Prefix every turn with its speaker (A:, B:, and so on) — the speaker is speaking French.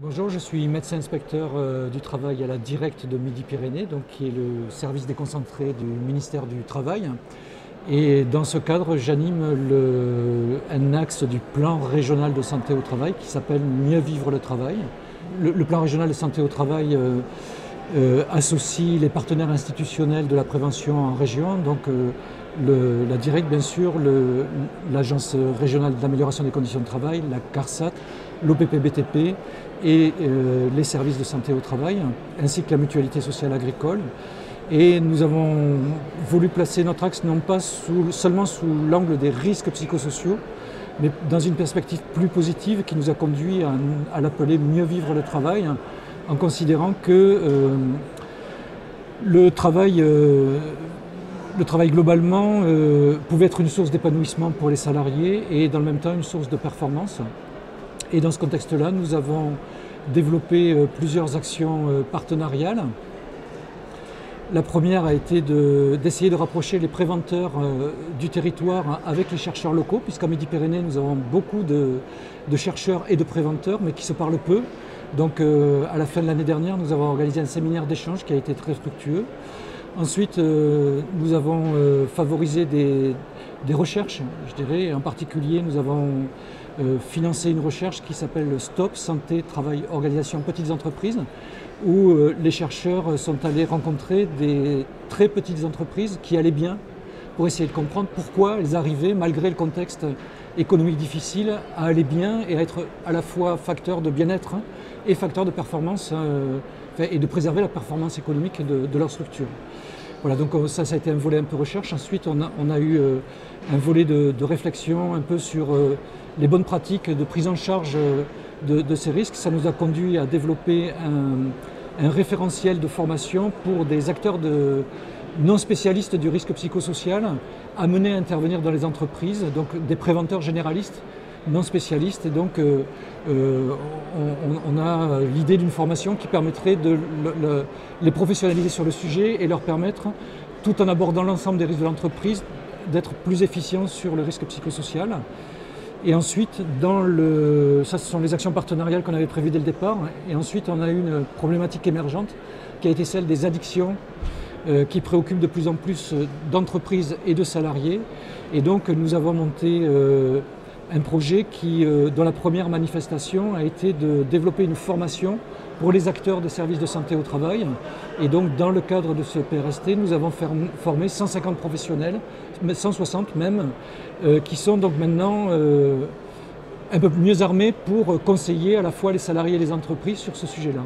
A: Bonjour, je suis médecin inspecteur du travail à la Directe de Midi-Pyrénées, donc qui est le service déconcentré du ministère du Travail. Et dans ce cadre, j'anime un axe du plan régional de santé au travail qui s'appelle Mieux vivre le travail. Le plan régional de santé au travail associe les partenaires institutionnels de la prévention en région, donc la Directe bien sûr, l'Agence régionale d'amélioration des conditions de travail, la CARSAT, l'OPP-BTP et les services de santé au travail, ainsi que la mutualité sociale agricole. Et nous avons voulu placer notre axe non pas seulement sous l'angle des risques psychosociaux, mais dans une perspective plus positive qui nous a conduit à l'appeler Mieux vivre le travail, en considérant que le travail globalement pouvait être une source d'épanouissement pour les salariés et dans le même temps une source de performance. Et dans ce contexte-là, nous avons développé plusieurs actions partenariales. La première a été d'essayer de rapprocher les préventeurs du territoire avec les chercheurs locaux, puisqu'en Midi-Pyrénées, nous avons beaucoup de chercheurs et de préventeurs, mais qui se parlent peu. Donc à la fin de l'année dernière, nous avons organisé un séminaire d'échange qui a été très fructueux. Ensuite, nous avons favorisé des recherches, je dirais. En particulier, nous avons financé une recherche qui s'appelle STOP, Santé, Travail, Organisation, Petites Entreprises, où les chercheurs sont allés rencontrer des très petites entreprises qui allaient bien pour essayer de comprendre pourquoi elles arrivaient, malgré le contexte économique difficile, à aller bien et à être à la fois facteur de bien-être et facteur de performance et de préserver la performance économique de leur structure. Voilà, donc ça a été un volet un peu recherche. Ensuite, on a eu un volet de réflexion un peu sur les bonnes pratiques de prise en charge de ces risques. Ça nous a conduit à développer un référentiel de formation pour des acteurs non spécialistes du risque psychosocial, amenés à intervenir dans les entreprises, donc des préventeurs généralistes non spécialistes. Et donc on a l'idée d'une formation qui permettrait de les professionnaliser sur le sujet et leur permettre, tout en abordant l'ensemble des risques de l'entreprise, d'être plus efficients sur le risque psychosocial. Et ensuite, ça ce sont les actions partenariales qu'on avait prévues dès le départ. Et ensuite, on a eu une problématique émergente qui a été celle des addictions qui préoccupent de plus en plus d'entreprises et de salariés. Et donc, nous avons monté un projet dont la première manifestation a été de développer une formation pour les acteurs des services de santé au travail. Et donc, dans le cadre de ce PRST, nous avons formé 150 professionnels, 160 même, qui sont donc maintenant un peu mieux armés pour conseiller à la fois les salariés et les entreprises sur ce sujet-là.